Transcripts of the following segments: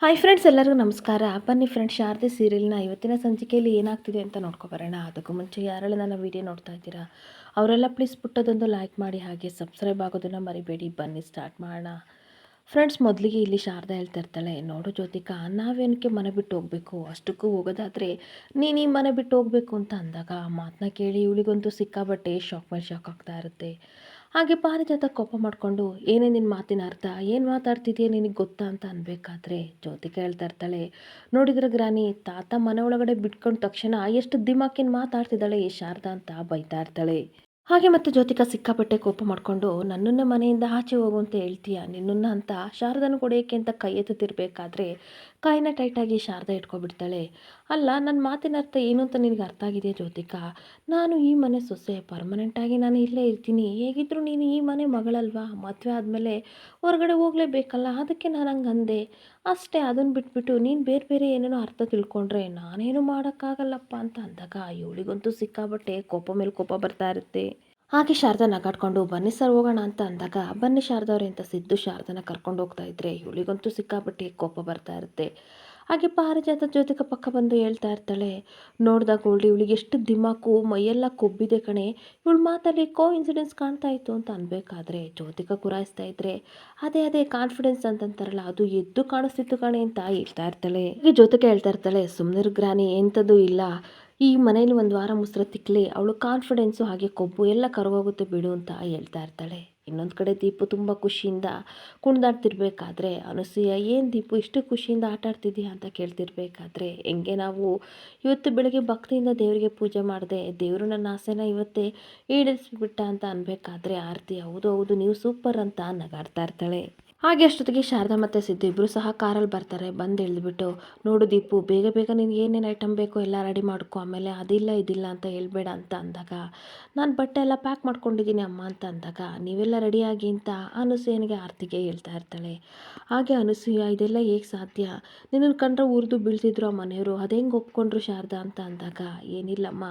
Hi friends, ಎಲ್ಲರಿಗೂ ನಮಸ್ಕಾರ. ಬನ್ನಿ ಫ್ರೆಂಡ್ಸ್, ಶಾರದೆ ಸೀರಿಯಲ್ನ ಇವತ್ತಿನ ಸಂಚಿಕೆಯಲ್ಲಿ ಏನಾಗ್ತಿದೆ ಅಂತ ನೋಡ್ಕೊಬರೋಣ. ಅದಕ್ಕೂ ಮುಂಚೆ ಯಾರೆಲ್ಲ ನನ್ನ ವೀಡಿಯೋ ನೋಡ್ತಾ ಇದ್ದೀರಾ ಅವರೆಲ್ಲ ಪ್ಲೀಸ್ ಪುಟ್ಟದೊಂದು ಲೈಕ್ ಮಾಡಿ, ಹಾಗೆ ಸಬ್ಸ್ಕ್ರೈಬ್ ಆಗೋದನ್ನು ಮರಿಬೇಡಿ. ಬನ್ನಿ ಸ್ಟಾರ್ಟ್ ಮಾಡೋಣ. ಫ್ರೆಂಡ್ಸ್, ಮೊದಲಿಗೆ ಇಲ್ಲಿ ಶಾರದಾ ಹೇಳ್ತಾ ಇರ್ತಾಳೆ, ನೋಡು ಜ್ಯೋತಿಕಾ, ನಾವೇನಕ್ಕೆ ಮನೆ ಬಿಟ್ಟು ಹೋಗಬೇಕು, ಅಷ್ಟಕ್ಕೂ ಹೋಗೋದಾದರೆ ನೀನು ಈ ಮನೆ ಬಿಟ್ಟು ಹೋಗಬೇಕು ಅಂತ ಅಂದಾಗ ಆ ಮಾತನ್ನ ಕೇಳಿ ಇವಳಿಗಂತೂ ಸಿಕ್ಕಾಬಟ್ಟೆ ಶಾಕ್ ಮೇಲೆ ಶಾಕ್ ಆಗ್ತಾ ಇರುತ್ತೆ. ಹಾಗೆ ಪಾರಿಜಾತ ಕೋಪ ಮಾಡಿಕೊಂಡು, ಏನೇ ನಿನ್ನ ಮಾತಿನ ಅರ್ಥ, ಏನು ಮಾತಾಡ್ತಿದೆಯಾ, ನಿನಗೆ ಗೊತ್ತಾ ಅಂತ ಅನ್ಬೇಕಾದ್ರೆ ಜ್ಯೋತಿಕಾ ಹೇಳ್ತಾ ಇರ್ತಾಳೆ, ನೋಡಿದ್ರೆ ಗ್ರಾನಿ, ತಾತ ಮನೆ ಒಳಗಡೆ ಬಿಟ್ಕೊಂಡ ತಕ್ಷಣ ಎಷ್ಟು ದಿಮಾಕಿನ ಮಾತಾಡ್ತಿದ್ದಾಳೆ ಈ ಶಾರದಾ ಅಂತ ಬೈತಾ ಇರ್ತಾಳೆ. ಹಾಗೆ ಮತ್ತೆ ಜ್ಯೋತಿಕಾ ಸಿಕ್ಕಾಪಟ್ಟೆ ಕೋಪ ಮಾಡಿಕೊಂಡು, ನನ್ನನ್ನು ಮನೆಯಿಂದ ಆಚೆ ಹೋಗು ಅಂತ ಹೇಳ್ತೀಯ ನಿನ್ನನ್ನು ಅಂತ ಶಾರದನ ಕೊಡೆಯೋಕ್ಕೆ ಅಂತ ಕೈ ಎತ್ತುತ್ತಿರ್ಬೇಕಾದ್ರೆ ಕೈನ ಟೈಟಾಗಿ ಶಾರದಾ ಇಟ್ಕೊಬಿಡ್ತಾಳೆ. ಅಲ್ಲ, ನನ್ನ ಮಾತಿನ ಅರ್ಥ ಏನು ಅಂತ ನಿನಗೆ ಅರ್ಥ ಆಗಿದೆ ಜ್ಯೋತಿಕಾ? ನಾನು ಈ ಮನೆ ಸೊಸೆ, ಪರ್ಮನೆಂಟಾಗಿ ನಾನು ಇಲ್ಲೇ ಇರ್ತೀನಿ. ಹೇಗಿದ್ರು ನೀನು ಈ ಮನೆ ಮಗಳಲ್ವಾ, ಮದುವೆ ಆದಮೇಲೆ ಹೊರಗಡೆ ಹೋಗಲೇಬೇಕಲ್ಲ, ಅದಕ್ಕೆ ನಾನು ಹಂಗೆ ಅಂದೆ ಅಷ್ಟೇ. ಅದನ್ನು ಬಿಟ್ಬಿಟ್ಟು ನೀನು ಬೇರೆ ಬೇರೆ ಏನೇನೋ ಅರ್ಥ ತಿಳ್ಕೊಂಡ್ರೆ ನಾನೇನು ಮಾಡೋಕ್ಕಾಗಲ್ಲಪ್ಪ ಅಂತ ಅಂದಾಗ ಇವಳಿಗಂತೂ ಸಿಕ್ಕಾಬಟ್ಟೆ ಕೋಪ ಮೇಲೆ ಕೋಪ ಬರ್ತಾ ಇರುತ್ತೆ. ಹಾಗೆ ಶಾರದಾ ನಗಾಡ್ಕೊಂಡು, ಬನ್ನಿ ಸರ್ ಹೋಗೋಣ ಅಂತ ಅಂದಾಗ, ಬನ್ನಿ ಶಾರದವ್ರೆ ಅಂತ ಸಿದ್ದು ಶಾರದನ ಕರ್ಕೊಂಡು ಹೋಗ್ತಾ ಇದ್ರೆ ಇವಳಿಗಂತೂ ಸಿಕ್ಕಾಪಟ್ಟೆ ಕೋಪ ಬರ್ತಾ ಇರುತ್ತೆ. ಹಾಗೆ ಪಾರಿಜಾತ ಜ್ಯೋತಿಕ ಪಕ್ಕ ಬಂದು ಹೇಳ್ತಾ ಇರ್ತಾಳೆ, ನೋಡ್ದಾಗ ಗೋಲ್ಡಿ, ಇವಳಿಗೆ ಎಷ್ಟು ದಿಮಾಕು, ಮೈಯೆಲ್ಲ ಕೊಬ್ಬಿದೆ ಕಣೆ, ಇವಳು ಮಾತಲ್ಲಿ ಕೋ ಇನ್ಸಿಡೆನ್ಸ್ ಕಾಣ್ತಾ ಇತ್ತು ಅಂತ ಅನ್ಬೇಕಾದ್ರೆ ಜ್ಯೋತಿಕ ಗುರಾಯಿಸ್ತಾ ಇದ್ರೆ, ಅದೇ ಅದೇ ಕಾನ್ಫಿಡೆನ್ಸ್ ಅಂತಂತಾರಲ್ಲ, ಅದು ಎದ್ದು ಕಾಣಿಸ್ತಿತ್ತು ಕಣೆ ಅಂತ ಹೇಳ್ತಾ ಇರ್ತಾಳೆ. ಹೀಗೆ ಜ್ಯೋತಿಕ ಹೇಳ್ತಾ ಇರ್ತಾಳೆ, ಸುಮ್ಮನಿರು ಗ್ರಾನಿ, ಎಂಥದ್ದು ಇಲ್ಲ, ಈ ಮನೇಲಿ ಒಂದು ವಾರ ಮುಸ್ರ ತಿಕ್ಲಿ, ಅವಳು ಕಾನ್ಫಿಡೆನ್ಸು ಹಾಗೆ ಕೊಬ್ಬು ಎಲ್ಲ ಕರಗೋಗುತ್ತೆ ಬಿಡು ಅಂತ ಹೇಳ್ತಾ ಇರ್ತಾಳೆ. ಇನ್ನೊಂದು ಕಡೆ ದೀಪು ತುಂಬ ಖುಷಿಯಿಂದ ಕುಣಿದಾಡ್ತಿರ್ಬೇಕಾದ್ರೆ ಅನಸೂಯ, ಏನು ದೀಪು ಇಷ್ಟು ಖುಷಿಯಿಂದ ಆಟ ಆಡ್ತಿದ್ದೀಯಾ ಅಂತ ಕೇಳ್ತಿರ್ಬೇಕಾದ್ರೆ, ಹೆಂಗೆ ನಾವು ಇವತ್ತು ಬೆಳಗ್ಗೆ ಭಕ್ತಿಯಿಂದ ದೇವರಿಗೆ ಪೂಜೆ ಮಾಡಿದೆ, ದೇವರು ನನ್ನ ಆಸೆನ ಇವತ್ತೇ ಈಡೇರಿಸ್ಬಿಟ್ಟ ಅಂತ ಅನ್ಬೇಕಾದ್ರೆ ಆರತಿ, ಹೌದು ಹೌದು ನೀವು ಸೂಪರ್ ಅಂತ ನಗಾಡ್ತಾ ಇರ್ತಾಳೆ. ಹಾಗೆ ಅಷ್ಟೊತ್ತಿಗೆ ಶಾರದಾ ಮತ್ತು ಸಿದ್ದು ಇಬ್ಬರು ಸಹ ಕಾರಲ್ಲಿ ಬರ್ತಾರೆ. ಬಂದು ಇಳಿದ್ಬಿಟ್ಟು, ನೋಡು ದೀಪು, ಬೇಗ ಬೇಗ ನಿನಗೆ ಏನೇನು ಐಟಮ್ ಬೇಕೋ ಎಲ್ಲ ರೆಡಿ ಮಾಡ್ಕೊ, ಆಮೇಲೆ ಅದಿಲ್ಲ ಇದಿಲ್ಲ ಅಂತ ಹೇಳ್ಬೇಡ ಅಂತ ಅಂದಾಗ, ನಾನು ಬಟ್ಟೆ ಎಲ್ಲ ಪ್ಯಾಕ್ ಮಾಡ್ಕೊಂಡಿದ್ದೀನಿ ಅಮ್ಮ ಅಂತ ಅಂದಾಗ, ನೀವೆಲ್ಲ ರೆಡಿಯಾಗಿ ಅಂತ ಅನಸೂಯನಿಗೆ ಆರತಿಗೆ ಹೇಳ್ತಾ ಇರ್ತಾಳೆ. ಹಾಗೆ ಅನಸೂಯ, ಇದೆಲ್ಲ ಹೇಗೆ ಸಾಧ್ಯ, ನಿನ್ನನ್ನು ಕಂಡ್ರೆ ಉರಿದು ಬೀಳ್ತಿದ್ರು ಆ ಮನೆಯವರು, ಅದು ಹೆಂಗೆ ಒಪ್ಕೊಂಡ್ರು ಶಾರದಾ ಅಂತ ಅಂದಾಗ, ಏನಿಲ್ಲಮ್ಮ,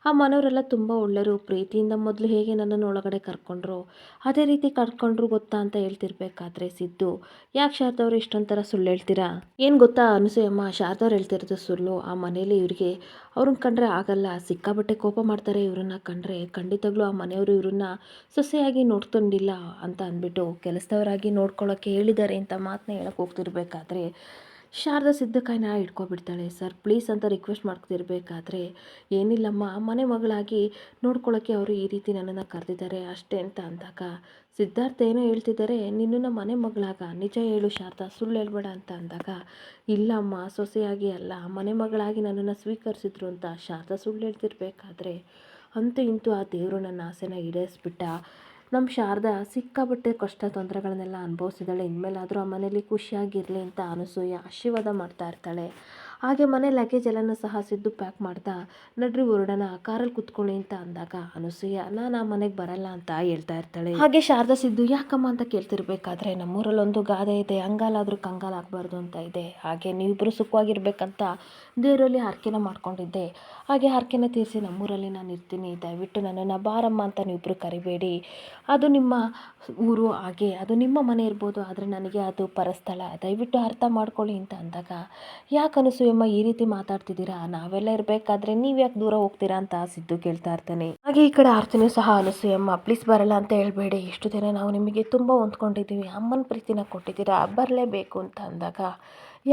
ಆ ಮನೆಯವರೆಲ್ಲ ತುಂಬ ಒಳ್ಳೆಯರು, ಪ್ರೀತಿಯಿಂದ ಮೊದಲು ಹೇಗೆ ನನ್ನನ್ನು ಒಳಗಡೆ ಕರ್ಕೊಂಡ್ರು ಅದೇ ರೀತಿ ಕರ್ಕೊಂಡ್ರು ಗೊತ್ತಾ ಅಂತ ಹೇಳ್ತಿರ್ಬೇಕಾದ್ರೆ ಸಿದ್ದು, ಯಾಕೆ ಶಾರದವ್ರು ಇಷ್ಟೊಂಥರ ಸುಳ್ಳು ಹೇಳ್ತೀರಾ, ಏನು ಗೊತ್ತಾ ಅನಸೂಯಮ್ಮ, ಶಾರದವ್ರು ಹೇಳ್ತಿರೋದು ಸುಳ್ಳು. ಆ ಮನೇಲಿ ಇವರಿಗೆ ಅವ್ರನ್ನ ಕಂಡ್ರೆ ಆಗಲ್ಲ, ಸಿಕ್ಕಾಬಟ್ಟೆ ಕೋಪ ಮಾಡ್ತಾರೆ ಇವ್ರನ್ನ ಕಂಡ್ರೆ, ಖಂಡಿತವಾಗ್ಲೂ ಆ ಮನೆಯವರು ಇವ್ರನ್ನ ಸೊಸೆಯಾಗಿ ನೋಡ್ಕೊಂಡಿಲ್ಲ ಅಂತ ಅಂದ್ಬಿಟ್ಟು ಕೆಲಸದವರಾಗಿ ನೋಡ್ಕೊಳ್ಳೋಕ್ಕೆ ಹೇಳಿದ್ದಾರೆ ಅಂತ ಮಾತನ್ನ ಹೇಳಕ್ಕೆ ಹೋಗ್ತಿರ್ಬೇಕಾದ್ರೆ ಶಾರದಾ ಸಿದ್ದಕಾಯಿನ ಇಟ್ಕೊಬಿಡ್ತಾಳೆ. ಸರ್ ಪ್ಲೀಸ್ ಅಂತ ರಿಕ್ವೆಸ್ಟ್ ಮಾಡ್ತಿರ್ಬೇಕಾದ್ರೆ, ಏನಿಲ್ಲಮ್ಮ, ಮನೆ ಮಗಳಾಗಿ ನೋಡ್ಕೊಳ್ಳೋಕ್ಕೆ ಅವರು ಈ ರೀತಿ ನನ್ನನ್ನು ಕರೆದಿದ್ದಾರೆ ಅಷ್ಟೇ ಅಂತ ಅಂದಾಗ, ಸಿದ್ಧಾರ್ಥ ಏನೋ ಹೇಳ್ತಿದ್ದಾರೆ, ನಿನ್ನನ್ನು ಮನೆ ಮಗಳಾಗ, ನಿಜ ಹೇಳು ಶಾರದಾ, ಸುಳ್ಳು ಹೇಳ್ಬೇಡ ಅಂತ ಅಂದಾಗ, ಇಲ್ಲಮ್ಮ, ಸೊಸೆಯಾಗಿ ಅಲ್ಲ, ಮನೆ ಮಗಳಾಗಿ ನನ್ನನ್ನು ಸ್ವೀಕರಿಸಿದ್ರು ಅಂತ ಶಾರದಾ ಸುಳ್ಳು ಹೇಳ್ತಿರ್ಬೇಕಾದ್ರೆ, ಅಂತೂ ಇಂತೂ ಆ ದೇವರು ನನ್ನ ಆಸೆನ ಈಡೇರಿಸ್ಬಿಟ್ಟ. ನಮ್ಮ ಶಾರದಾ ಸಿಕ್ಕಾಪಟ್ಟೆ ಕಷ್ಟ ತೊಂದರೆಗಳನ್ನೆಲ್ಲ ಅನುಭವಿಸಿದಾಳೆ, ಇನ್ಮೇಲಾದರೂ ಆ ಮನೇಲಿ ಖುಷಿಯಾಗಿರಲಿ ಅಂತ ಅನಸೂಯ ಆಶೀರ್ವಾದ ಮಾಡ್ತಾ ಇರ್ತಾಳೆ. ಹಾಗೆ ಮನೆ ಲಗೇಜ್ ಎಲ್ಲನೂ ಸಹ ಸಿದ್ದು ಪ್ಯಾಕ್ ಮಾಡ್ತಾ, ನಡ್ರಿ ಹೊರಡೋಣ, ಕಾರಲ್ಲಿ ಕುತ್ಕೊಳ್ಳಿ ಅಂತ ಅಂದಾಗ ಅನಸೂಯ, ನಾನು ಆ ಮನೆಗೆ ಬರಲ್ಲ ಅಂತ ಹೇಳ್ತಾ ಇರ್ತಾಳೆ. ಹಾಗೆ ಶಾರದಾ ಸಿದ್ದು, ಯಾಕಮ್ಮ ಅಂತ ಕೇಳ್ತಿರ್ಬೇಕಾದ್ರೆ, ನಮ್ಮೂರಲ್ಲಿ ಒಂದು ಗಾದೆ ಇದೆ, ಅಂಗಾಲಾದರೂ ಕಂಗಾಲಾಗಬಾರ್ದು ಅಂತ ಇದೆ, ಹಾಗೆ ನೀವಿಬ್ಬರು ಸುಖವಾಗಿರ್ಬೇಕಂತ ದೇವರಲ್ಲಿ ಹರಕೆನ ಮಾಡ್ಕೊಂಡಿದ್ದೆ, ಹಾಗೆ ಹರಕೆನ ತೀರಿಸಿ ನಮ್ಮೂರಲ್ಲಿ ನಾನು ಇರ್ತೀನಿ, ದಯವಿಟ್ಟು ನನ್ನನ್ನು ಬಾರಮ್ಮ ಅಂತ ನೀವಿಬ್ಬರು ಕರಿಬೇಡಿ, ಅದು ನಿಮ್ಮ ಊರು, ಹಾಗೆ ಅದು ನಿಮ್ಮ ಮನೆ ಇರ್ಬೋದು, ಆದರೆ ನನಗೆ ಅದು ಪರಸ್ಥಳ, ದಯವಿಟ್ಟು ಅರ್ಥ ಮಾಡ್ಕೊಳ್ಳಿ ಅಂತ ಅಂದಾಗ, ಯಾಕೆ ಅನಸೂಯಮ್ಮ ಈ ರೀತಿ ಮಾತಾಡ್ತಿದ್ದೀರಾ, ನಾವೆಲ್ಲ ಇರಬೇಕಾದ್ರೆ ನೀವು ಯಾಕೆ ದೂರ ಹೋಗ್ತೀರಾ ಅಂತ ಸಿದ್ದು ಕೇಳ್ತಾ ಇರ್ತಾನೆ. ಹಾಗೆ ಈ ಕಡೆ ಆರ್ತಿನೂ ಸಹ, ಅನಸೂಯಮ್ಮ ಪ್ಲೀಸ್ ಬರಲ್ಲ ಅಂತ ಹೇಳ್ಬೇಡಿ, ಇಷ್ಟು ದಿನ ನಾವು ನಿಮಗೆ ತುಂಬ ಹೊಂದ್ಕೊಂಡಿದ್ದೀವಿ, ಅಮ್ಮನ ಪ್ರೀತಿನ ಕೊಟ್ಟಿದ್ದೀರಾ, ಬರಲೇಬೇಕು ಅಂತ ಅಂದಾಗ,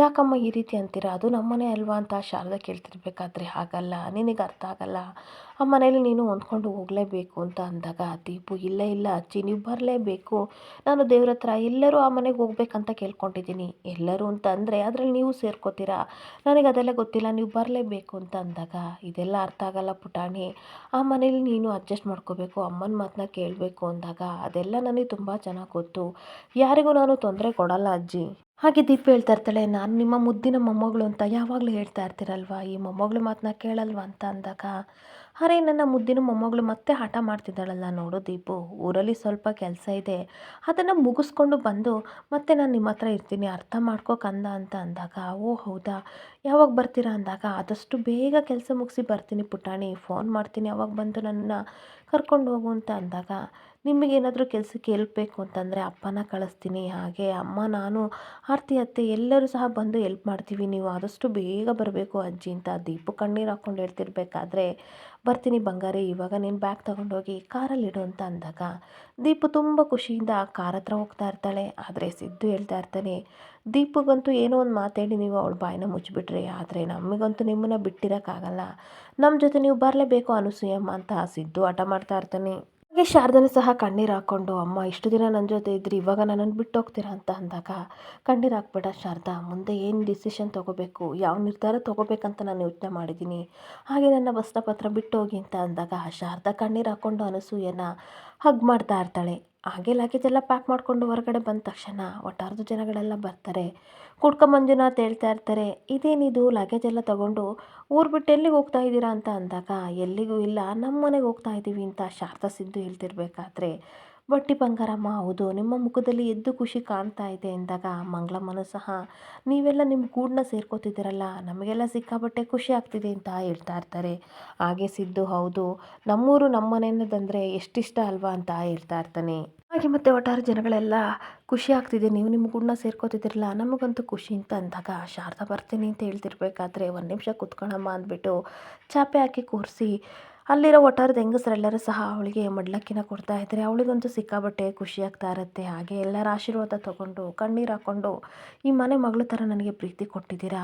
ಯಾಕಮ್ಮ ಈ ರೀತಿ ಅಂತೀರಾ, ಅದು ನಮ್ಮನೆ ಅಲ್ವಾ ಅಂತ ಶಾರದಾ ಕೇಳ್ತಿರ್ಬೇಕಾದ್ರೆ, ಹಾಗಲ್ಲ, ನಿನಗೆ ಅರ್ಥ ಆಗಲ್ಲ, ಆ ಮನೇಲಿ ನೀನು ಹೊಂದ್ಕೊಂಡು ಹೋಗಲೇಬೇಕು ಅಂತ ಅಂದಾಗ ದೀಪು, ಇಲ್ಲ ಇಲ್ಲ ಅಜ್ಜಿ, ನೀವು ಬರಲೇಬೇಕು, ನಾನು ದೇವ್ರ ಹತ್ರ ಎಲ್ಲರೂ ಆ ಮನೆಗೆ ಹೋಗ್ಬೇಕಂತ ಕೇಳ್ಕೊಂಡಿದ್ದೀನಿ, ಎಲ್ಲರೂ ಅಂತ ಅಂದರೆ ಅದರಲ್ಲಿ ನೀವು ಸೇರ್ಕೋತೀರಾ, ನನಗೆ ಅದೆಲ್ಲ ಗೊತ್ತಿಲ್ಲ, ನೀವು ಬರಲೇಬೇಕು ಅಂತ ಅಂದಾಗ, ಇದೆಲ್ಲ ಅರ್ಥ ಆಗಲ್ಲ ಪುಟಾಣಿ, ಆ ಮನೇಲಿ ನೀನು ಅಡ್ಜಸ್ಟ್ ಮಾಡ್ಕೋಬೇಕು, ಅಮ್ಮನ ಮಾತನ್ನ ಕೇಳಬೇಕು ಅಂದಾಗ, ಅದೆಲ್ಲ ನನಗೆ ತುಂಬ ಚೆನ್ನಾಗಿ ಗೊತ್ತು, ಯಾರಿಗೂ ನಾನು ತೊಂದರೆ ಕೊಡಲ್ಲ ಅಜ್ಜಿ. ಹಾಗೆ ದೀಪ ಹೇಳ್ತಾ ಇರ್ತಾಳೆ, ನಾನು ನಿಮ್ಮ ಮುದ್ದಿನ ಮೊಮ್ಮಗಳು ಅಂತ ಯಾವಾಗಲೂ ಹೇಳ್ತಾ ಇರ್ತೀರಲ್ವ, ಈ ಮೊಮ್ಮಗಳು ಮಾತನ್ನ ಕೇಳಲ್ವ ಅಂತ ಅಂದಾಗ, ಅರೆ ನನ್ನ ಮುದ್ದಿನ ಮೊಮ್ಮಗಳು ಮತ್ತೆ ಹಠ ಮಾಡ್ತಿದ್ದಾಳಲ್ಲ, ನೋಡು ದೀಪು, ಊರಲ್ಲಿ ಸ್ವಲ್ಪ ಕೆಲಸ ಇದೆ, ಅದನ್ನು ಮುಗಿಸ್ಕೊಂಡು ಬಂದು ಮತ್ತೆ ನಾನು ನಿಮ್ಮ ಹತ್ರ ಇರ್ತೀನಿ, ಅರ್ಥ ಮಾಡ್ಕೋಕಂದ ಅಂತ ಅಂದಾಗ, ಓ ಹೌದಾ, ಯಾವಾಗ ಬರ್ತೀರಾ ಅಂದಾಗ, ಆದಷ್ಟು ಬೇಗ ಕೆಲಸ ಮುಗಿಸಿ ಬರ್ತೀನಿ ಪುಟಾಣಿ, ಫೋನ್ ಮಾಡ್ತೀನಿ ಅವಾಗ ಬಂದು ನನ್ನನ್ನು ಕರ್ಕೊಂಡು ಹೋಗು ಅಂತ ಅಂದಾಗ, ನಿಮಗೇನಾದರೂ ಕೆಲಸಕ್ಕೆ ಹೆಲ್ಪ್ ಬೇಕು ಅಂತಂದರೆ ಅಪ್ಪನ ಕಳಿಸ್ತೀನಿ. ಹಾಗೆ ಅಮ್ಮ, ನಾನು, ಆರತಿ ಅತ್ತೆ ಎಲ್ಲರೂ ಸಹ ಬಂದು ಹೆಲ್ಪ್ ಮಾಡ್ತೀವಿ. ನೀವು ಆದಷ್ಟು ಬೇಗ ಬರಬೇಕು ಅಜ್ಜಿ ಅಂತ ದೀಪು ಕಣ್ಣೀರು ಹಾಕ್ಕೊಂಡು ಹೇಳ್ತಿರ್ಬೇಕಾದ್ರೆ, ಬರ್ತೀನಿ ಬಂಗಾರಿ, ಇವಾಗ ನೀನು ಬ್ಯಾಗ್ ತೊಗೊಂಡೋಗಿ ಕಾರಲ್ಲಿಡು ಅಂತ ಅಂದಾಗ ದೀಪು ತುಂಬ ಖುಷಿಯಿಂದ ಕಾರ್ ಹತ್ರ ಹೋಗ್ತಾ ಇರ್ತಾಳೆ. ಆದರೆ ಸಿದ್ದು ಹೇಳ್ತಾ ಇರ್ತಾನೆ, ದೀಪಗಂತೂ ಏನೋ ಒಂದು ಮಾತೇಳಿ ನೀವು ಅವಳ ಬಾಯಿನ ಮುಚ್ಚಿಬಿಟ್ರಿ, ಆದರೆ ನಮಗಂತೂ ನಿಮ್ಮನ್ನು ಬಿಟ್ಟಿರೋಕ್ಕಾಗಲ್ಲ, ನಮ್ಮ ಜೊತೆ ನೀವು ಬರಲೇಬೇಕು ಅನಸೂಯಮ್ಮ ಅಂತ ಸಿದ್ದು ಹಠ ಮಾಡ್ತಾ ಇರ್ತಾನೆ. ಹಾಗೆ ಶಾರದನು ಸಹ ಕಣ್ಣೀರು ಹಾಕ್ಕೊಂಡು, ಅಮ್ಮ ಇಷ್ಟು ದಿನ ನನ್ನ ಜೊತೆ ಇದ್ರಿ, ಇವಾಗ ನನ್ನನ್ನು ಬಿಟ್ಟು ಹೋಗ್ತೀರಾ ಅಂತ ಅಂದಾಗ, ಕಣ್ಣೀರು ಹಾಕ್ಬೇಡ ಶಾರದಾ, ಮುಂದೆ ಏನು ಡಿಸಿಷನ್ ತೊಗೋಬೇಕು, ಯಾವ ನಿರ್ಧಾರ ತೊಗೋಬೇಕಂತ ನಾನು ಯೋಚನೆ ಮಾಡಿದ್ದೀನಿ, ಹಾಗೆ ನನ್ನ ಬಸ್ನ ಪತ್ರ ಬಿಟ್ಟು ಹೋಗಿ ಅಂತ ಅಂದಾಗ ಶಾರದಾ ಕಣ್ಣೀರು ಹಾಕ್ಕೊಂಡು ಅನಸೂಯನ ಹಗ್ ಮಾಡ್ತಾ ಇರ್ತಾಳೆ. ಹಾಗೆ ಲಗೇಜ್ ಎಲ್ಲ ಪ್ಯಾಕ್ ಮಾಡಿಕೊಂಡು ಹೊರಗಡೆ ಬಂದ ತಕ್ಷಣ ಒಟ್ಟಾರದ ಜನಗಳೆಲ್ಲ ಬರ್ತಾರೆ. ಕುಡ್ಕ ಮಂಜುನಾಥ್ ಹೇಳ್ತಾ ಇರ್ತಾರೆ, ಇದೇನಿದು ಲಗೇಜ್ ಎಲ್ಲ ತಗೊಂಡು ಊರು ಬಿಟ್ಟು ಎಲ್ಲಿಗೆ ಹೋಗ್ತಾ ಇದ್ದೀರಾ ಅಂತ ಅಂದಾಗ, ಎಲ್ಲಿಗೂ ಇಲ್ಲ, ನಮ್ಮ ಮನೆಗೆ ಹೋಗ್ತಾ ಇದ್ದೀವಿ ಅಂತ ಶಾರದಾ ಸಿದ್ದು ಹೇಳ್ತಿರ್ಬೇಕಾದ್ರೆ, ಬಟ್ಟಿ ಬಂಗಾರಮ್ಮ, ಹೌದು ನಿಮ್ಮ ಮುಖದಲ್ಲಿ ಎದ್ದು ಖುಷಿ ಕಾಣ್ತಾ ಇದೆ ಎಂದಾಗ ಮಂಗಳಮ್ಮನೂ ಸಹ, ನೀವೆಲ್ಲ ನಿಮ್ಮ ಗೂಡನ್ನ ಸೇರ್ಕೋತಿದ್ದೀರಲ್ಲ, ನಮಗೆಲ್ಲ ಸಿಕ್ಕಾಬಟ್ಟೆ ಖುಷಿ ಆಗ್ತಿದೆ ಅಂತ ಹೇಳ್ತಾ ಇರ್ತಾರೆ. ಹಾಗೆ ಸಿದ್ದು, ಹೌದು ನಮ್ಮೂರು ನಮ್ಮ ಮನೆ ಅನ್ನೋದಂದರೆ ಎಷ್ಟಿಷ್ಟ ಅಲ್ವಾ ಅಂತ ಹೇಳ್ತಾ ಇರ್ತಾನೆ. ಹಾಗೆ ಮತ್ತೆ ಒಟ್ಟಾರೆ ಜನಗಳೆಲ್ಲ ಖುಷಿ ಆಗ್ತಿದೆ, ನೀವು ನಿಮ್ಮ ಗೂಡನ್ನ ಸೇರ್ಕೋತಿದ್ದೀರಲ್ಲ, ನಮಗಂತೂ ಖುಷಿ ಅಂತ ಅಂದಾಗ ಶಾರದಾ ಬರ್ತೀನಿ ಅಂತ ಹೇಳ್ತಿರ್ಬೇಕಾದ್ರೆ, ಒಂದು ನಿಮಿಷ ಕುತ್ಕೊಳ್ಳಮ್ಮ ಅಂದ್ಬಿಟ್ಟು ಚಾಪೆ ಹಾಕಿ ಕೂರಿಸಿ ಅಲ್ಲಿರೋ ಒಟ್ಟಾರದ ಹೆಂಗಸರೆಲ್ಲರೂ ಸಹ ಅವಳಿಗೆ ಮಡ್ಲಕ್ಕಿನ ಕೊಡ್ತಾ ಇದ್ದಾರೆ. ಅವಳಿಗಂತೂ ಸಿಕ್ಕಾಬಟ್ಟೆ ಖುಷಿ ಆಗ್ತಾ ಇರುತ್ತೆ. ಹಾಗೆ ಎಲ್ಲರ ಆಶೀರ್ವಾದ ತೊಗೊಂಡು ಕಣ್ಣೀರು ಹಾಕ್ಕೊಂಡು, ಈ ಮನೆ ಮಗಳ ಥರ ನನಗೆ ಪ್ರೀತಿ ಕೊಟ್ಟಿದ್ದೀರಾ,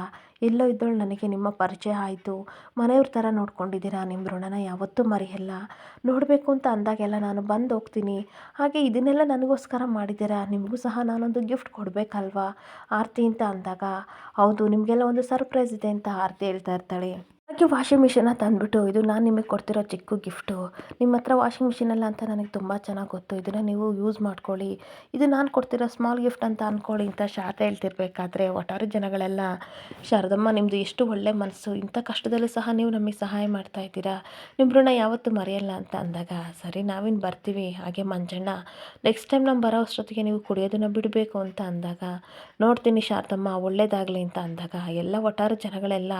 ಎಲ್ಲೋ ಇದ್ದವಳು ನನಗೆ ನಿಮ್ಮ ಪರಿಚಯ ಆಯಿತು, ಮನೆಯವ್ರ ಥರ ನೋಡ್ಕೊಂಡಿದ್ದೀರಾ, ನಿಮ್ಮ ಋಣನ ಯಾವತ್ತೂ ಮರೆಯಲ್ಲ, ನೋಡಬೇಕು ಅಂತ ಅಂದಾಗೆಲ್ಲ ನಾನು ಬಂದು ಹೋಗ್ತೀನಿ, ಹಾಗೆ ಇದನ್ನೆಲ್ಲ ನನಗೋಸ್ಕರ ಮಾಡಿದ್ದೀರಾ, ನಿಮಗೂ ಸಹ ನಾನೊಂದು ಗಿಫ್ಟ್ ಕೊಡಬೇಕಲ್ವಾ ಆರತಿ ಅಂತ ಅಂದಾಗ, ಹೌದು ನಿಮಗೆಲ್ಲ ಒಂದು ಸರ್ಪ್ರೈಸ್ ಇದೆ ಅಂತ ಆರತಿ ಹೇಳ್ತಾ ಇರ್ತಾಳೆ. ಹಾಗೆ ವಾಷಿಂಗ್ ಮಿಷಿನ್ನ ತಂದುಬಿಟ್ಟು, ಇದು ನಾನು ನಿಮಗೆ ಕೊಡ್ತಿರೋ ಚಿಕ್ಕ ಗಿಫ್ಟು, ನಿಮ್ಮ ಹತ್ರ ವಾಷಿಂಗ್ ಮಿಷಿನ್ ಅಲ್ಲ ಅಂತ ನನಗೆ ತುಂಬ ಚೆನ್ನಾಗಿ ಗೊತ್ತು, ಇದನ್ನು ನೀವು ಯೂಸ್ ಮಾಡ್ಕೊಳ್ಳಿ, ಇದು ನಾನು ಕೊಡ್ತಿರೋ ಸ್ಮಾಲ್ ಗಿಫ್ಟ್ ಅಂತ ಅಂದ್ಕೊಳ್ಳಿ ಅಂತ ಶಾರದಾ ಹೇಳ್ತಿರ್ಬೇಕಾದ್ರೆ, ಒಟ್ಟಾರೆ ಜನಗಳೆಲ್ಲ, ಶಾರದಮ್ಮ ನಿಮ್ಮದು ಎಷ್ಟು ಒಳ್ಳೆ ಮನಸ್ಸು, ಇಂಥ ಕಷ್ಟದಲ್ಲೂ ಸಹ ನೀವು ನಮಗೆ ಸಹಾಯ ಮಾಡ್ತಾ ಇದ್ದೀರಾ, ನಿಮ್ಮ ಋಣ ಯಾವತ್ತೂ ಮರೆಯಲ್ಲ ಅಂತ ಅಂದಾಗ, ಸರಿ ನಾವಿನ್ನು ಬರ್ತೀವಿ, ಹಾಗೆ ಮಂಜಣ್ಣ ನೆಕ್ಸ್ಟ್ ಟೈಮ್ ನಾವು ಬರೋ ಅಷ್ಟೊತ್ತಿಗೆ ನೀವು ಕುಡಿಯೋದನ್ನು ಬಿಡಬೇಕು ಅಂತ ಅಂದಾಗ, ನೋಡ್ತೀನಿ ಶಾರದಮ್ಮ ಒಳ್ಳೇದಾಗಲಿ ಅಂತ ಅಂದಾಗ, ಎಲ್ಲ ಒಟ್ಟಾರೆ ಜನಗಳೆಲ್ಲ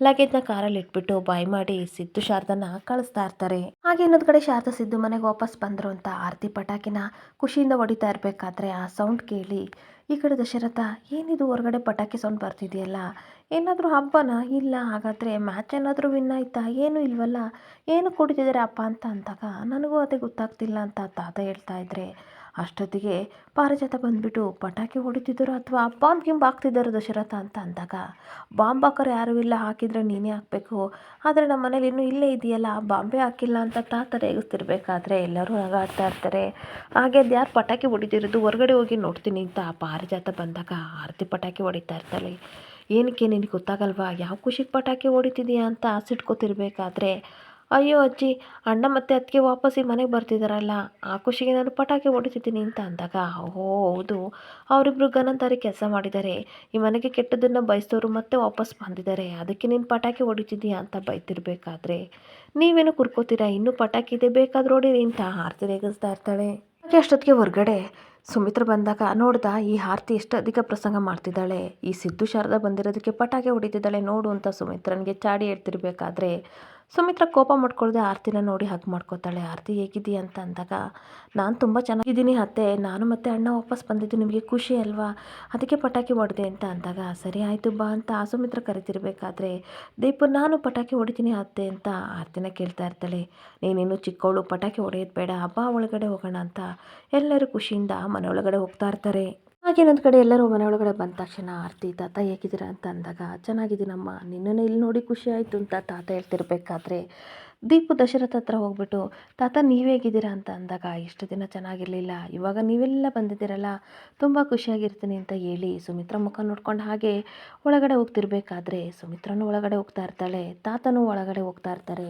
ಲಗೇಜ್ನ ಕಾರಲ್ಲಿ ಇಟ್ಬಿಟ್ಟು ಬಾಯ್ ಮಾಡಿ ಸಿದ್ದು ಶಾರದನ ಕಳಿಸ್ತಾ ಇರ್ತಾರೆ. ಹಾಗೆ ಇನ್ನೊಂದು ಕಡೆ ಶಾರದಾ ಸಿದ್ದು ಮನೆಗೆ ವಾಪಸ್ ಬಂದರು ಅಂತ ಆರತಿ ಪಟಾಕಿನ ಖುಷಿಯಿಂದ ಹೊಡಿತಾ ಇರಬೇಕಾದ್ರೆ ಆ ಸೌಂಡ್ ಕೇಳಿ ಈ ಕಡೆ ದಶರಥ, ಏನಿದು ಹೊರಗಡೆ ಪಟಾಕಿ ಸೌಂಡ್ ಬರ್ತಿದೆಯಲ್ಲ, ಏನಾದರೂ ಹಬ್ಬನಾ, ಇಲ್ಲ ಹಾಗಾದರೆ ಮ್ಯಾಚ್ ಏನಾದರೂ ವಿನ್ ಆಯ್ತಾ, ಏನೂ ಇಲ್ವಲ್ಲ, ಏನು ಕುಡಿತಿದ್ದಾರೆ ಅಪ್ಪ ಅಂತ ಅಂದಾಗ, ನನಗೂ ಅದೇ ಗೊತ್ತಾಗ್ತಿಲ್ಲ ಅಂತ ತಾತ ಹೇಳ್ತಾ ಇದ್ರೆ, ಅಷ್ಟೊತ್ತಿಗೆ ಪಾರಿಜಾತ ಬಂದುಬಿಟ್ಟು, ಪಟಾಕಿ ಹೊಡಿತಿದ್ದಾರೋ ಅಥವಾ ಬಾಂಬ್ ಗಿಂಬ್ ಹಾಕ್ತಿದ್ದಾರೋ ದಶರಥ ಅಂತ ಅಂದಾಗ, ಬಾಂಬ್ ಹಾಕೋರು ಯಾರೂ ಇಲ್ಲ, ಹಾಕಿದರೆ ನೀನೇ ಹಾಕಬೇಕು, ಆದರೆ ನಮ್ಮ ಮನೇಲಿ ಇನ್ನೂ ಇಲ್ಲೇ ಇದೆಯಲ್ಲ, ಬಾಂಬೆ ಹಾಕಿಲ್ಲ ಅಂತ ತಾತ ರೇಗಿಸ್ತಿರ್ಬೇಕಾದ್ರೆ ಎಲ್ಲರೂ ನಗಾಡ್ತಾ ಇರ್ತಾರೆ. ಹಾಗೆ ಅದು ಯಾರು ಪಟಾಕಿ ಹೊಡಿತಿರೋದು, ಹೊರಗಡೆ ಹೋಗಿ ನೋಡ್ತೀನಿ ಅಂತ ಪಾರಿಜಾತ ಬಂದಾಗ ಆರತಿ ಪಟಾಕಿ ಹೊಡಿತಾ ಇರ್ತಾಳೆ. ಏನಕ್ಕೆ ನಿನಗೆ ಗೊತ್ತಾಗಲ್ವಾ, ಯಾವ ಖುಷಿಗೆ ಪಟಾಕಿ ಹೊಡಿತಿದೀಯಾ ಅಂತ ಸಿಟ್ಕೋತಿರ್ಬೇಕಾದ್ರೆ, ಅಯ್ಯೋ ಅಜ್ಜಿ, ಅಣ್ಣ ಮತ್ತು ಅತ್ತಿಗೆ ವಾಪಸ್ ಈ ಮನೆಗೆ ಬರ್ತಿದ್ದಾರಲ್ಲ, ಆ ಖುಷಿಗೆ ನಾನು ಪಟಾಕಿ ಹೊಡಿತಿದ್ದೀನಿ ಅಂತ ಅಂದಾಗ, ಓಹೋ ಹೌದು, ಅವರಿಬ್ಬರು ಗನಂತಾರಿ ಕೆಲಸ ಮಾಡಿದ್ದಾರೆ, ಈ ಮನೆಗೆ ಕೆಟ್ಟದ್ದನ್ನು ಬಯಸಿದವರು ಮತ್ತೆ ವಾಪಸ್ ಬಂದಿದ್ದಾರೆ, ಅದಕ್ಕೆ ನೀನು ಪಟಾಕಿ ಹೊಡಿತಿದ್ದೀಯಾ ಅಂತ ಬೈತಿರ್ಬೇಕಾದ್ರೆ, ನೀವೇನು ಕುರ್ಕೋತೀರಾ, ಇನ್ನೂ ಪಟಾಕಿ ಇದೆ, ಬೇಕಾದ್ರೂ ಹೊಡೀರಿ ಅಂತ ಆರತಿ ರೇಗಿಸ್ತಾ ಇರ್ತಾಳೆ. ಹಾಗೆ ಅಷ್ಟೊತ್ತಿಗೆ ಹೊರಗಡೆ ಸುಮಿತ್ರ ಬಂದಾಗ ನೋಡ್ದ, ಈ ಆರತಿ ಎಷ್ಟು ಅಧಿಕ ಪ್ರಸಂಗ ಮಾಡ್ತಿದ್ದಾಳೆ, ಈ ಸಿದ್ದು ಶಾರದಾ ಬಂದಿರೋದಕ್ಕೆ ಪಟಾಕಿ ಹೊಡಿತಿದ್ದಾಳೆ ನೋಡು ಅಂತ ಸುಮಿತ್ರನಿಗೆ ಚಾಡಿ ಹೇಳ್ತಿರ್ಬೇಕಾದ್ರೆ, ಸುಮಿತ್ರ ಕೋಪ ಮಾಡ್ಕೊಳ್ದೆ ಆರತಿನ ನೋಡಿ ಹಗ್ ಮಾಡ್ಕೋತಾಳೆ. ಆರತಿ ಹೇಗಿದ್ದೀಯ ಅಂತ ಅಂದಾಗ, ನಾನು ತುಂಬ ಚೆನ್ನಾಗಿದ್ದೀನಿ ಅತ್ತೆ, ನಾನು ಮತ್ತು ಅಣ್ಣ ವಾಪಸ್ ಬಂದಿದ್ದು ನಿಮಗೆ ಖುಷಿ ಅಲ್ವಾ, ಅದಕ್ಕೆ ಪಟಾಕಿ ಹೊಡೆದೆ ಅಂತ ಅಂದಾಗ, ಸರಿ ಆಯಿತು ಬಾ ಅಂತ ಸುಮಿತ್ರ ಕರಿತಿರ್ಬೇಕಾದ್ರೆ, ದೀಪು ನಾನು ಪಟಾಕಿ ಹೊಡಿತೀನಿ ಅತ್ತೆ ಅಂತ ಆರತಿನ ಕೇಳ್ತಾ ಇರ್ತಾಳೆ. ನೀನಿನ್ನು ಚಿಕ್ಕವಳು, ಪಟಾಕಿ ಹೊಡೆಯೋದು ಬೇಡ, ಹಬ್ಬ ಒಳಗಡೆ ಹೋಗೋಣ ಅಂತ ಎಲ್ಲರೂ ಖುಷಿಯಿಂದ ಮನೆ ಒಳಗಡೆ ಹೋಗ್ತಾ ಇರ್ತಾರೆ. ಹಾಗೆ ಇನ್ನೊಂದು ಕಡೆ ಎಲ್ಲರೂ ಮನೆ ಒಳಗಡೆ ಬಂದ ತಕ್ಷಣ ಆರತಿ, ತಾತ ಹೇಗಿದ್ದೀರಾ ಅಂತ ಅಂದಾಗ, ಚೆನ್ನಾಗಿದ್ದೀನಮ್ಮ, ನಿನ್ನನ್ನು ಇಲ್ಲಿ ನೋಡಿ ಖುಷಿ ಆಯಿತು ಅಂತ ತಾತ ಹೇಳ್ತಿರ್ಬೇಕಾದ್ರೆ, ದೀಪು ದಶರಥ ಹತ್ರ ಹೋಗ್ಬಿಟ್ಟು, ತಾತ ನೀವು ಹೇಗಿದ್ದೀರಾ ಅಂತ ಅಂದಾಗ, ಇಷ್ಟು ದಿನ ಚೆನ್ನಾಗಿರಲಿಲ್ಲ, ಇವಾಗ ನೀವೆಲ್ಲ ಬಂದಿದ್ದೀರಲ್ಲ, ತುಂಬ ಖುಷಿಯಾಗಿರ್ತೀನಿ ಅಂತ ಹೇಳಿ ಸುಮಿತ್ರ ಮುಖ ನೋಡ್ಕೊಂಡು ಹಾಗೆ ಒಳಗಡೆ ಹೋಗ್ತಿರ್ಬೇಕಾದ್ರೆ, ಸುಮಿತ್ರನೂ ಒಳಗಡೆ ಹೋಗ್ತಾ ಇರ್ತಾಳೆ, ತಾತನೂ ಒಳಗಡೆ ಹೋಗ್ತಾ ಇರ್ತಾರೆ.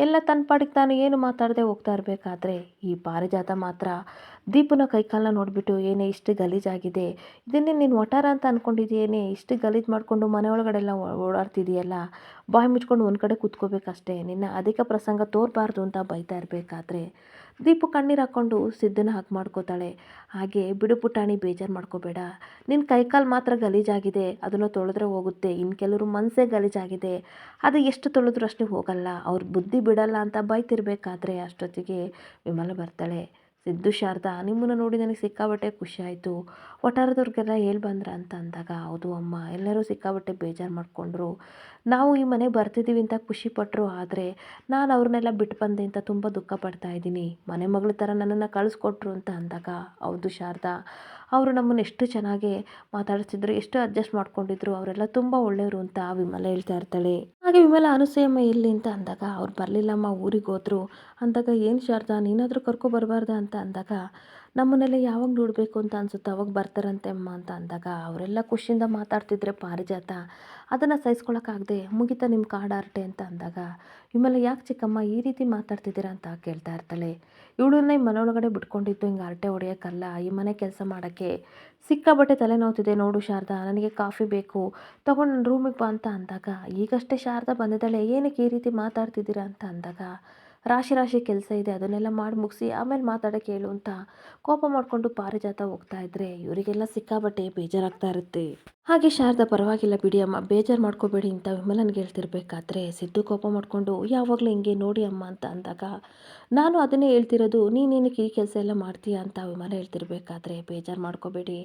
ಎಲ್ಲ ತನ್ನ ಪಾಡಿಗೆ ತಾನು ಏನು ಮಾತಾಡದೆ ಹೋಗ್ತಾ ಇರಬೇಕಾದ್ರೆ, ಈ ಪಾರಿಜಾತ ಮಾತ್ರ ದೀಪನ ಕೈಕಾಲನ್ನ ನೋಡಿಬಿಟ್ಟು, ಏನೇ ಇಷ್ಟು ಗಲೀಜಾಗಿದೆ, ಇದನ್ನೇ ನೀನು ಒಟಾರ ಅಂತ ಅಂದ್ಕೊಂಡಿದ್ದೀಯೇನೆ, ಇಷ್ಟು ಗಲೀಜು ಮಾಡಿಕೊಂಡು ಮನೆ ಒಳಗಡೆಲ್ಲ ಓಡಾಡ್ತಿದೆಯಲ್ಲ, ಬಾಯಿ ಮುಚ್ಕೊಂಡು ಒಂದು ಕಡೆ ಕೂತ್ಕೋಬೇಕಷ್ಟೇ, ನಿನ್ನ ಅಧಿಕ ಪ್ರಸಂಗ ತೋರಬಾರ್ದು ಅಂತ ಬೈತಾ ಇರಬೇಕಾದ್ರೆ, ದೀಪು ಕಣ್ಣೀರು ಹಾಕ್ಕೊಂಡು ಸಿದ್ದನ ಹಗ್ ಮಾಡ್ಕೋತಾಳೆ. ಹಾಗೆ ಬಿಡು ಪುಟಾಣಿ, ಬೇಜಾರು ಮಾಡ್ಕೋಬೇಡ, ನಿನ್ನ ಕೈಕಾಲು ಮಾತ್ರ ಗಲೀಜಾಗಿದೆ, ಅದನ್ನು ತೊಳೆದ್ರೆ ಹೋಗುತ್ತೆ, ಇನ್ನು ಕೆಲವರು ಮನಸ್ಸೇ ಗಲೀಜಾಗಿದೆ, ಅದು ಎಷ್ಟು ತೊಳೆದ್ರೂ ಅಷ್ಟೇ ಹೋಗಲ್ಲ, ಅವ್ರ ಬುದ್ಧಿ ಬಿಡಲ್ಲ ಅಂತ ಬೈತಿರ್ಬೇಕಾದ್ರೆ ಅಷ್ಟೊತ್ತಿಗೆ ವಿಮಲ ಬರ್ತಾಳೆ. ಸಿದ್ದು ಶಾರದಾ ನಿಮ್ಮನ್ನು ನೋಡಿ ನನಗೆ ಸಿಕ್ಕಾಬಟ್ಟೆ ಖುಷಿ ಆಯಿತು. ವಠಾರದವ್ರಿಗೆಲ್ಲ ಹೇಳಿ ಬಂದ್ರ ಅಂತ ಅಂದಾಗ ಹೌದು ಅಮ್ಮ ಎಲ್ಲರೂ ಸಿಕ್ಕಾಬಟ್ಟೆ ಬೇಜಾರು ಮಾಡಿಕೊಂಡ್ರು. ನಾವು ಈ ಮನೆಗೆ ಬರ್ತಿದ್ದೀವಿ ಅಂತ ಖುಷಿಪಟ್ಟರು. ಆದರೆ ನಾನು ಅವ್ರನ್ನೆಲ್ಲ ಬಿಟ್ಟು ಬಂದೆ ಅಂತ ತುಂಬ ದುಃಖ ಪಡ್ತಾ ಇದ್ದೀನಿ. ಮನೆ ಮಗಳ ಥರ ನನ್ನನ್ನು ಕಳಿಸ್ಕೊಟ್ರು ಅಂತ ಅಂದಾಗ ಹೌದು ಶಾರದಾ ಅವರು ನಮ್ಮನ್ನು ಎಷ್ಟು ಚೆನ್ನಾಗಿ ಮಾತಾಡಿಸ್ತಿದ್ರು, ಎಷ್ಟು ಅಡ್ಜಸ್ಟ್ ಮಾಡ್ಕೊಂಡಿದ್ರು, ಅವರೆಲ್ಲ ತುಂಬ ಒಳ್ಳೆಯವರು ಅಂತ ವಿಮಲ ಹೇಳ್ತಾ ಇರ್ತಾಳೆ. ಹಾಗೆ ವಿಮಲ ಅನಸೂಯಮ್ಮ ಎಲ್ಲಿ ಅಂತ ಅಂದಾಗ ಅವ್ರು ಬರಲಿಲ್ಲಮ್ಮ ಊರಿಗೆ ಹೋದ್ರು ಅಂದಾಗ ಏನು ಶಾರದಾ ನೀನಾದರೂ ಕರ್ಕೊಬರ್ಬಾರ್ದ ಅಂತ ಅಂದಾಗ ನಮ್ಮನ್ನೆಲ್ಲ ಯಾವಾಗ ನೋಡಬೇಕು ಅಂತ ಅನ್ಸುತ್ತೆ ಅವಾಗ ಬರ್ತಾರಂತೆ ಅಮ್ಮ ಅಂತ ಅಂದಾಗ ಅವರೆಲ್ಲ ಖುಷಿಯಿಂದ ಮಾತಾಡ್ತಿದ್ರೆ ಪಾರಿಜಾತ ಅದನ್ನು ಸಹಿಸ್ಕೊಳಕ್ಕಾಗದೆ ಮುಗಿತಾ ನಿಮ್ಮ ಕಾಡಾರಟೆ ಅಂತ ಅಂದಾಗ ವಿಮಲ ಯಾಕೆ ಚಿಕ್ಕಮ್ಮ ಈ ರೀತಿ ಮಾತಾಡ್ತಿದ್ದೀರಾ ಅಂತ ಕೇಳ್ತಾ ಇರ್ತಾಳೆ. ಇವಳನ್ನ ಈ ಮನೆಯೊಳಗಡೆ ಬಿಟ್ಕೊಂಡಿದ್ದು ಹಿಂಗೆ ಹರಟೆ ಹೊಡೆಯೋಕ್ಕಲ್ಲ, ಈ ಮನೆ ಕೆಲಸ ಮಾಡೋಕ್ಕೆ ಸಿಕ್ಕಾಬಟ್ಟೆ ತಲೆನೋವ್ತಿದೆ ನೋಡು ಶಾರದಾ ನನಗೆ ಕಾಫಿ ಬೇಕು ತಗೊಂಡು ನನ್ನ ರೂಮಿಗೆ ಬಾ ಅಂತ ಅಂದಾಗ ಈಗಷ್ಟೇ ಶಾರದಾ ಬಂದಿದ್ದಾಳೆ ಏನಕ್ಕೆ ಈ ರೀತಿ ಮಾತಾಡ್ತಿದ್ದೀರಾ ಅಂತ ಅಂದಾಗ ರಾಶಿ ರಾಶಿ ಕೆಲಸ ಇದೆ ಅದನ್ನೆಲ್ಲ ಮಾಡಿ ಮುಗಿಸಿ ಆಮೇಲೆ ಮಾತಾಡೋಕ್ಕೆ ಹೇಳು ಅಂತ ಕೋಪ ಮಾಡಿಕೊಂಡು ಪಾರಿಜಾತ ಹೋಗ್ತಾ ಇದ್ರೆ ಇವರಿಗೆಲ್ಲ ಸಿಕ್ಕಾಬಟ್ಟೆ ಬೇಜಾರಾಗ್ತಾ ಇರುತ್ತೆ. ಹಾಗೆ ಶಾರದಾ ಪರವಾಗಿಲ್ಲ ಬಿಡಿ ಅಮ್ಮ ಬೇಜಾರು ಮಾಡ್ಕೋಬೇಡಿ ಅಂತ ವಿಮಲನ್ಗೆ ಹೇಳ್ತಿರ್ಬೇಕಾದ್ರೆ ಸಿದ್ದು ಕೋಪ ಮಾಡಿಕೊಂಡು ಯಾವಾಗಲೂ ಹಿಂಗೆ ನೋಡಿ ಅಮ್ಮ ಅಂತ ಅಂದಾಗ ನಾನು ಅದನ್ನೇ ಹೇಳ್ತಿರೋದು ನೀನೇನಕ್ಕೆ ಈ ಕೆಲಸ ಎಲ್ಲ ಮಾಡ್ತೀಯಾ ಅಂತ ವಿಮಲ ಹೇಳ್ತಿರ್ಬೇಕಾದ್ರೆ ಬೇಜಾರು ಮಾಡ್ಕೋಬೇಡಿ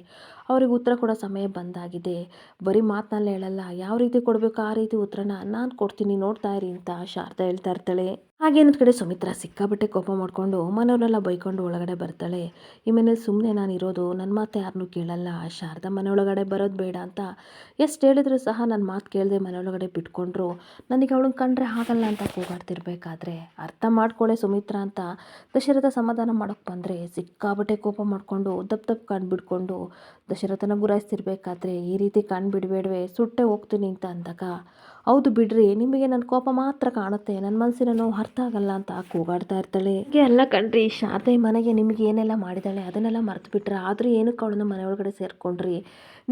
ಅವ್ರಿಗೆ ಉತ್ತರ ಕೊಡೋ ಸಮಯ ಬಂದಾಗಿದೆ. ಬರೀ ಮಾತನಾಡಲೇ ಹೇಳಲ್ಲ ಯಾವ ರೀತಿ ಕೊಡಬೇಕು ಆ ರೀತಿ ಉತ್ತರನ ನಾನು ಕೊಡ್ತೀನಿ ನೋಡ್ತಾ ಇರಿ ಅಂತ ಶಾರದಾ ಹೇಳ್ತಾ ಇರ್ತಾಳೆ. ಹಾಗೆ ಇನ್ನೊಂದು ಕಡೆ ಸುಮಿತ್ರಾ ಸಿಕ್ಕಾಬಟ್ಟೆ ಕೋಪ ಮಾಡಿಕೊಂಡು ಮನೆಯವರೆಲ್ಲ ಬೈಕೊಂಡು ಒಳಗಡೆ ಬರ್ತಾಳೆ. ಈ ಮನೇಲಿ ಸುಮ್ಮನೆ ನಾನು ಇರೋದು ನನ್ನ ಮಾತು ಯಾರನ್ನೂ ಕೇಳಲ್ಲ, ಶಾರದಾ ಮನೆಯೊಳಗಡೆ ಬರೋದು ಬೇಡ ಅಂತ ಎಷ್ಟು ಹೇಳಿದ್ರು ಸಹ ನನ್ನ ಮಾತು ಕೇಳದೆ ಮನೆಯೊಳಗಡೆ ಬಿಟ್ಕೊಂಡ್ರು, ನನಗೆ ಅವಳನ್ನ ಕಂಡ್ರೆ ಆಗಲ್ಲ ಅಂತ ಕೂಗಾಡ್ತಿರ್ಬೇಕಾದ್ರೆ ಅರ್ಥ ಮಾಡ್ಕೊಳ್ಳೆ ಸುಮಿತ್ರಾ ಅಂತ ದಶರಥ ಸಮಾಧಾನ ಮಾಡೋಕ್ಕೆ ಬಂದರೆ ಸಿಕ್ಕಾಬಟ್ಟೆ ಕೋಪ ಮಾಡಿಕೊಂಡು ದಪ್ಪ ಕಣ್ಣು ಬಿಡ್ಕೊಂಡು ದಶರಥನ ಗುರಾಯಿಸ್ತಿರ್ಬೇಕಾದ್ರೆ ಈ ರೀತಿ ಕಣ್ಣು ಬಿಡಬೇಡವೆ ಸುಟ್ಟೆ ಹೋಗ್ತೀನಿ ಅಂತ ಅಂದಾಗ ಹೌದು ಬಿಡ್ರಿ ನಿಮಗೆ ನನ್ನ ಕೋಪ ಮಾತ್ರ ಕಾಣುತ್ತೆ ನನ್ನ ಮನಸ್ಸಿನ ನೋವು ಅರ್ಥ ಆಗಲ್ಲ ಅಂತ ಕೂಗಾಡ್ತಾ ಇರ್ತಾಳೆ. ಹೀಗೆ ಎಲ್ಲ ಕಣ್ರಿ ಶಾರದೆ ಮನೆಗೆ ನಿಮಗೆ ಏನೆಲ್ಲ ಮಾಡಿದಾಳೆ ಅದನ್ನೆಲ್ಲ ಮರ್ತು ಬಿಟ್ರೆ ಆದರೂ ಏನಕ್ಕೆ ಅವಳನ್ನ ಮನೆ ಒಳಗಡೆ ಸೇರಿಕೊಂಡ್ರಿ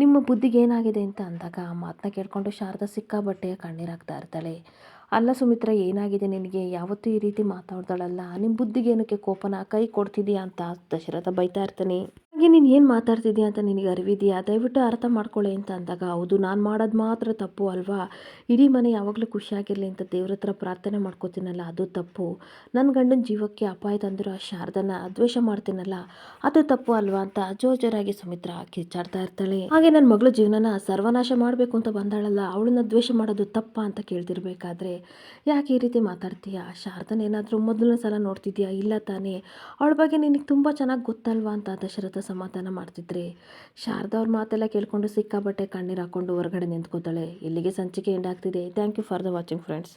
ನಿಮ್ಮ ಬುದ್ಧಿಗೆ ಏನಾಗಿದೆ ಅಂತ ಅಂದಾಗ ಆ ಮಾತನ್ನ ಕೇಳ್ಕೊಂಡು ಶಾರದಾ ಸಿಕ್ಕಾಬಟ್ಟೆ ಕಣ್ಣೀರಾಗ್ತಾ ಇರ್ತಾಳೆ. ಅಲ್ಲ ಸುಮಿತ್ರಾ ಏನಾಗಿದೆ ನಿನಗೆ ಯಾವತ್ತೂ ಈ ರೀತಿ ಮಾತಾಡ್ದಳಲ್ಲ ನಿಮ್ಮ ಬುದ್ಧಿಗೆ ಏನಕ್ಕೆ ಕೋಪನ ಕೈ ಕೊಡ್ತಿದ್ಯಾ ಅಂತ ದಶರಥ ಬೈತಾ ಇರ್ತಾನೆ. ಹಾಗೆ ನೀನು ಏನು ಮಾತಾಡ್ತಿದ್ಯಾ ಅಂತ ನಿನಗೆ ಅರಿವಿದೆಯಾ ದಯವಿಟ್ಟು ಅರ್ಥ ಮಾಡ್ಕೊಳ್ಳಿ ಅಂತ ಅಂದಾಗ ಹೌದು ನಾನು ಮಾಡೋದು ಮಾತ್ರ ತಪ್ಪು ಅಲ್ವಾ, ಇಡೀ ಮನೆ ಯಾವಾಗಲೂ ಖುಷಿಯಾಗಿರಲಿ ಅಂತ ದೇವ್ರ ಹತ್ರ ಪ್ರಾರ್ಥನೆ ಮಾಡ್ಕೋತೀನಲ್ಲ ಅದು ತಪ್ಪು, ನನ್ನ ಗಂಡನ ಜೀವಕ್ಕೆ ಅಪಾಯ ತಂದಿರೋ ಆ ಶಾರದನ ದ್ವೇಷ ಮಾಡ್ತೀನಲ್ಲ ಅದು ತಪ್ಪು ಅಲ್ವಾ ಅಂತ ಜೋರಾಗಿ ಸುಮಿತ್ರಾ ಕಿಚ್ಚಾಡ್ತಾ ಇರ್ತಾಳೆ. ಹಾಗೆ ನನ್ನ ಮಗಳ ಜೀವನನ ಸರ್ವನಾಶ ಮಾಡಬೇಕು ಅಂತ ಬಂದಾಳಲ್ಲ ಅವಳನ್ನ ದ್ವೇಷ ಮಾಡೋದು ತಪ್ಪಾ ಅಂತ ಕೇಳ್ತಿರ್ಬೇಕಾದ್ರೆ ಯಾಕೆ ಈ ರೀತಿ ಮಾತಾಡ್ತೀಯಾ, ಶಾರದನ ಏನಾದರೂ ಮೊದಲನೇ ಸಲ ನೋಡ್ತಿದ್ಯಾ ಇಲ್ಲ ತಾನೇ, ಅವಳ ಬಗ್ಗೆ ನಿನಗೆ ತುಂಬ ಚೆನ್ನಾಗಿ ಗೊತ್ತಲ್ವಾ ಅಂತ ದಶರಥ ಸಮಾಧಾನ ಮಾಡ್ತಿದ್ರೆ ಶಾರದಾ ಅವ್ರ ಮಾತೆಲ್ಲ ಕೇಳ್ಕೊಂಡು ಸಿಕ್ಕಾಬಟ್ಟೆ ಕಣ್ಣೀರು ಹಾಕ್ಕೊಂಡು ಹೊರಗಡೆ ನಿಂತ್ಕೋತಾಳೆ. ಇಲ್ಲಿಗೆ ಸಂಚಿಕೆ ಎಂಡ್ ಆಗ್ತಿದೆ. Thank you for the watching friends.